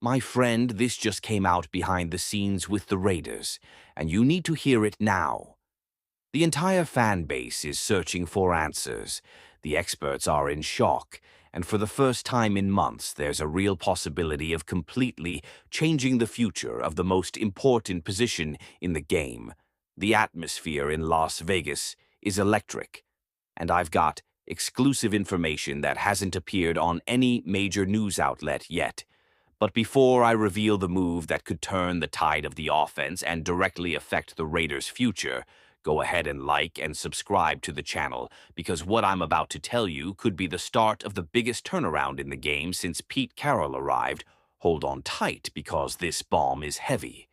My friend, this just came out behind the scenes with the Raiders, and you need to hear it now. The entire fan base is searching for answers. The experts are in shock, and for the first time in months, there's a real possibility of completely changing the future of the most important position in the game. The atmosphere in Las Vegas is electric, and I've got exclusive information that hasn't appeared on any major news outlet yet. But before I reveal the move that could turn the tide of the offense and directly affect the Raiders' future, go ahead and like and subscribe to the channel, because what I'm about to tell you could be the start of the biggest turnaround in the game since Pete Carroll arrived. Hold on tight, because this bomb is heavy.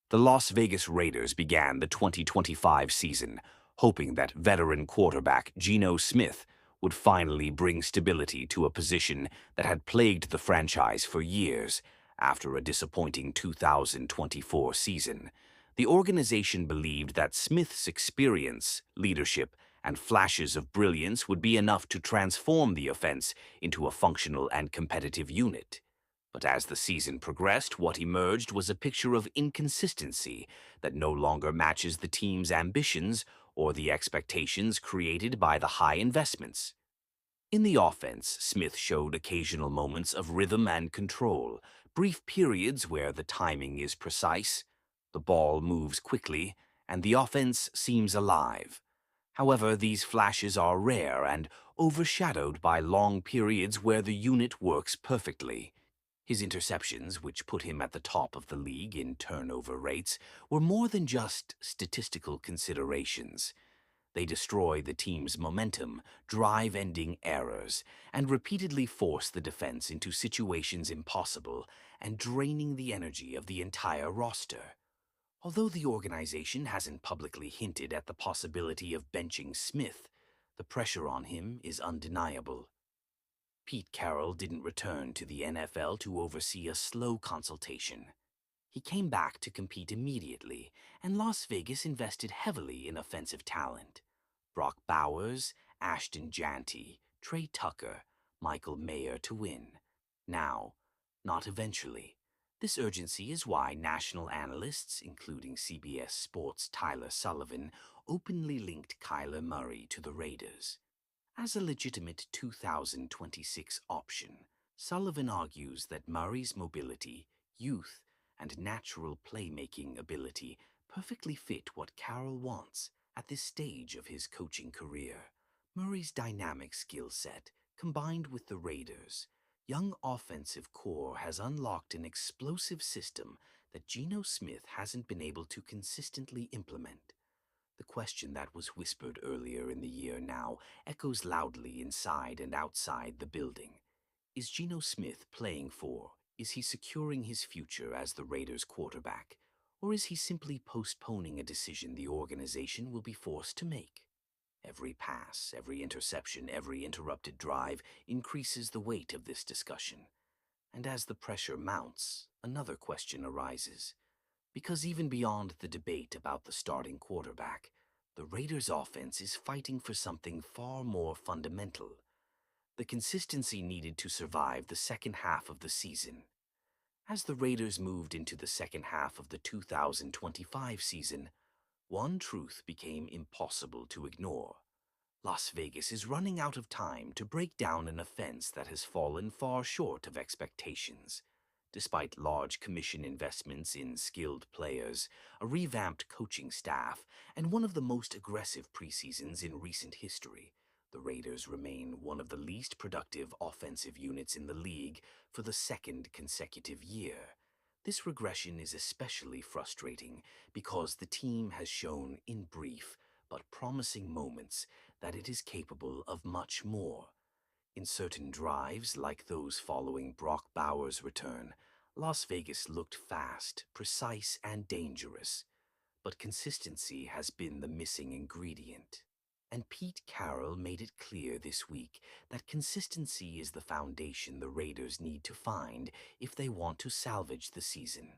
The Las Vegas Raiders began the 2025 season, hoping that veteran quarterback Geno Smith would finally bring stability to a position that had plagued the franchise for years. After a disappointing 2024 season, the organization believed that Smith's experience, leadership, and flashes of brilliance would be enough to transform the offense into a functional and competitive unit. But as the season progressed, what emerged was a picture of inconsistency that no longer matches the team's ambitions or the expectations created by the high investments. In the offense, Smith showed occasional moments of rhythm and control, brief periods where the timing is precise, the ball moves quickly, and the offense seems alive. However, these flashes are rare and overshadowed by long periods where the unit works perfectly. His interceptions, which put him at the top of the league in turnover rates, were more than just statistical considerations. They destroy the team's momentum, drive ending errors, and repeatedly force the defense into situations impossible and draining the energy of the entire roster. Although the organization hasn't publicly hinted at the possibility of benching Smith, the pressure on him is undeniable. Pete Carroll didn't return to the NFL to oversee a slow consultation. He came back to compete immediately, and Las Vegas invested heavily in offensive talent. Brock Bowers, Ashton Janty, Trey Tucker, Michael Mayer to win. Now, not eventually. This urgency is why national analysts, including CBS Sports' Tyler Sullivan, openly linked Kyler Murray to the Raiders. As a legitimate 2026 option, Sullivan argues that Murray's mobility, youth, and natural playmaking ability perfectly fit what Carroll wants at this stage of his coaching career. Murray's dynamic skill set, combined with the Raiders' young offensive core, has unlocked an explosive system that Geno Smith hasn't been able to consistently implement. The question that was whispered earlier in the year now echoes loudly inside and outside the building. Is Geno Smith playing for? Is he securing his future as the Raiders' quarterback? Or is he simply postponing a decision the organization will be forced to make? Every pass, every interception, every interrupted drive increases the weight of this discussion. And as the pressure mounts, another question arises. Because even beyond the debate about the starting quarterback, the Raiders' offense is fighting for something far more fundamental: the consistency needed to survive the second half of the season. As the Raiders moved into the second half of the 2025 season, one truth became impossible to ignore. Las Vegas is running out of time to break down an offense that has fallen far short of expectations. Despite large commission investments in skilled players, a revamped coaching staff, and one of the most aggressive preseasons in recent history, the Raiders remain one of the least productive offensive units in the league for the second consecutive year. This regression is especially frustrating because the team has shown, in brief but promising moments, that it is capable of much more. In certain drives, like those following Brock Bowers' return, Las Vegas looked fast, precise, and dangerous. But consistency has been the missing ingredient. And Pete Carroll made it clear this week that consistency is the foundation the Raiders need to find if they want to salvage the season.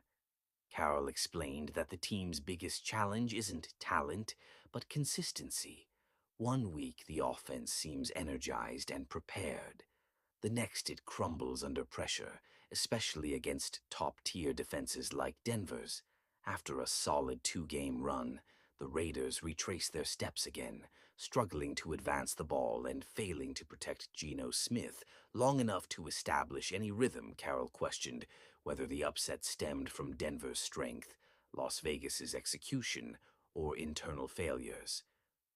Carroll explained that the team's biggest challenge isn't talent, but consistency. One week the offense seems energized and prepared. The next it crumbles under pressure, especially against top-tier defenses like Denver's. After a solid two-game run, the Raiders retraced their steps again, struggling to advance the ball and failing to protect Geno Smith long enough to establish any rhythm. Carroll questioned whether the upset stemmed from Denver's strength, Las Vegas's execution, or internal failures.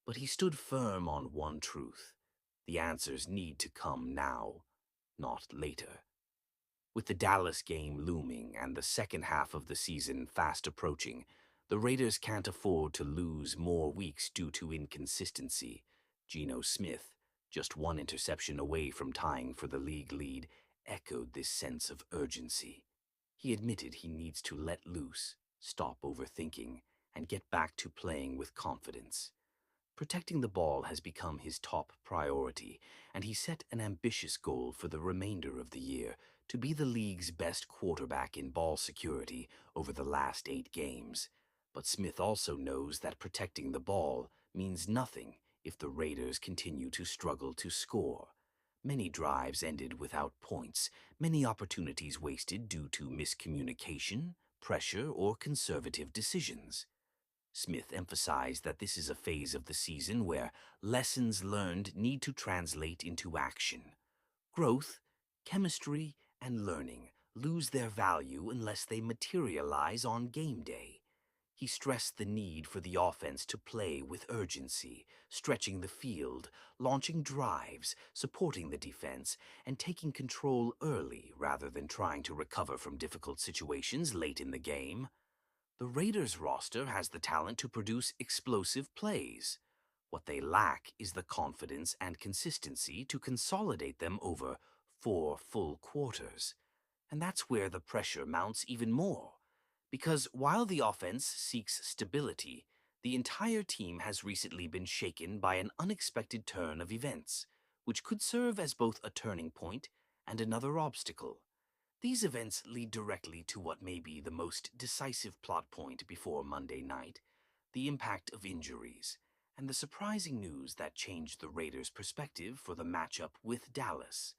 But he stood firm on one truth: the answers need to come now, not later. With the Dallas game looming and the second half of the season fast approaching, the Raiders can't afford to lose more weeks due to inconsistency. Geno Smith, just one interception away from tying for the league lead, echoed this sense of urgency. He admitted he needs to let loose, stop overthinking, and get back to playing with confidence. Protecting the ball has become his top priority, and he set an ambitious goal for the remainder of the year to be the league's best quarterback in ball security over the last 8 games. But Smith also knows that protecting the ball means nothing if the Raiders continue to struggle to score. Many drives ended without points, many opportunities wasted due to miscommunication, pressure, or conservative decisions. Smith emphasized that this is a phase of the season where lessons learned need to translate into action. Growth, chemistry, and learning lose their value unless they materialize on game day. He stressed the need for the offense to play with urgency, stretching the field, launching drives, supporting the defense, and taking control early rather than trying to recover from difficult situations late in the game. The Raiders roster has the talent to produce explosive plays. What they lack is the confidence and consistency to consolidate them over 4 full quarters. And that's where the pressure mounts even more. Because while the offense seeks stability, the entire team has recently been shaken by an unexpected turn of events, which could serve as both a turning point and another obstacle. These events lead directly to what may be the most decisive plot point before Monday night: the impact of injuries, and the surprising news that changed the Raiders' perspective for the matchup with Dallas.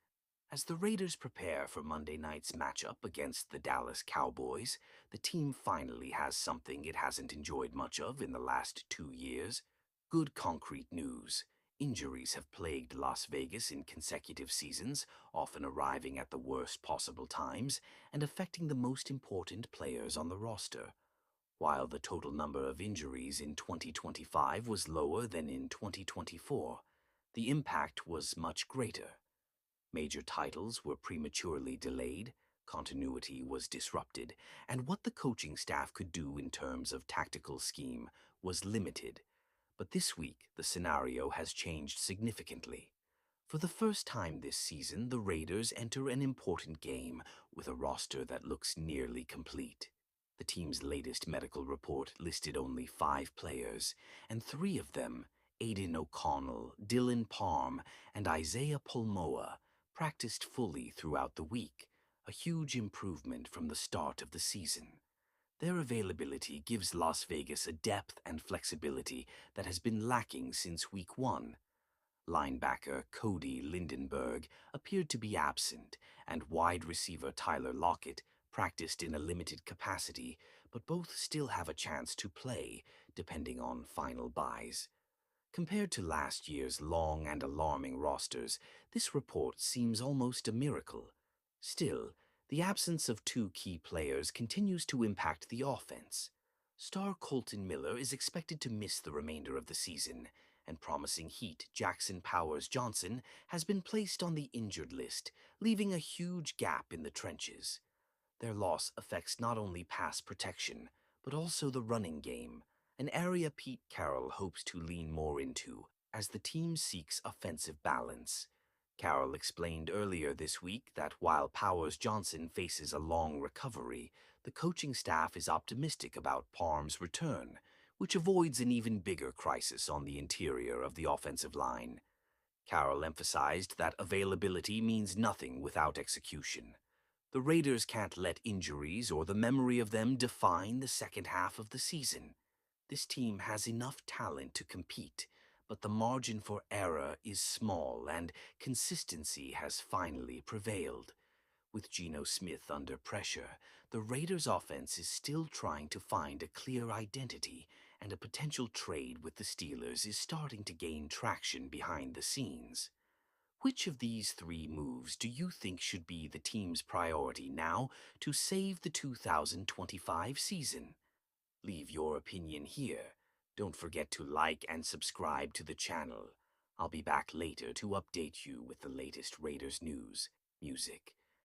As the Raiders prepare for Monday night's matchup against the Dallas Cowboys, the team finally has something it hasn't enjoyed much of in the last 2 years: good concrete news. Injuries have plagued Las Vegas in consecutive seasons, often arriving at the worst possible times and affecting the most important players on the roster. While the total number of injuries in 2025 was lower than in 2024, the impact was much greater. Major titles were prematurely delayed, continuity was disrupted, and what the coaching staff could do in terms of tactical scheme was limited. But this week, the scenario has changed significantly. For the first time this season, the Raiders enter an important game with a roster that looks nearly complete. The team's latest medical report listed only 5 players, and 3 of them, Aiden O'Connell, Dylan Parham, and Isaiah Pulmoa, practiced fully throughout the week, a huge improvement from the start of the season. Their availability gives Las Vegas a depth and flexibility that has been lacking since week 1. Linebacker Cody Lindenberg appeared to be absent, and wide receiver Tyler Lockett practiced in a limited capacity, but both still have a chance to play, depending on final buys. Compared to last year's long and alarming rosters, this report seems almost a miracle. Still, the absence of 2 key players continues to impact the offense. Star Colton Miller is expected to miss the remainder of the season, and promising Heat Jackson Powers-Johnson has been placed on the injured list, leaving a huge gap in the trenches. Their loss affects not only pass protection, but also the running game, an area Pete Carroll hopes to lean more into as the team seeks offensive balance. Carroll explained earlier this week that while Powers-Johnson faces a long recovery, the coaching staff is optimistic about Parham's return, which avoids an even bigger crisis on the interior of the offensive line. Carroll emphasized that availability means nothing without execution. The Raiders can't let injuries or the memory of them define the second half of the season. This team has enough talent to compete, but the margin for error is small and consistency has finally prevailed. With Geno Smith under pressure, the Raiders' offense is still trying to find a clear identity, and a potential trade with the Steelers is starting to gain traction behind the scenes. Which of these three moves do you think should be the team's priority now to save the 2025 season? Leave your opinion here. Don't forget to like and subscribe to the channel. I'll be back later to update you with the latest Raiders news, music,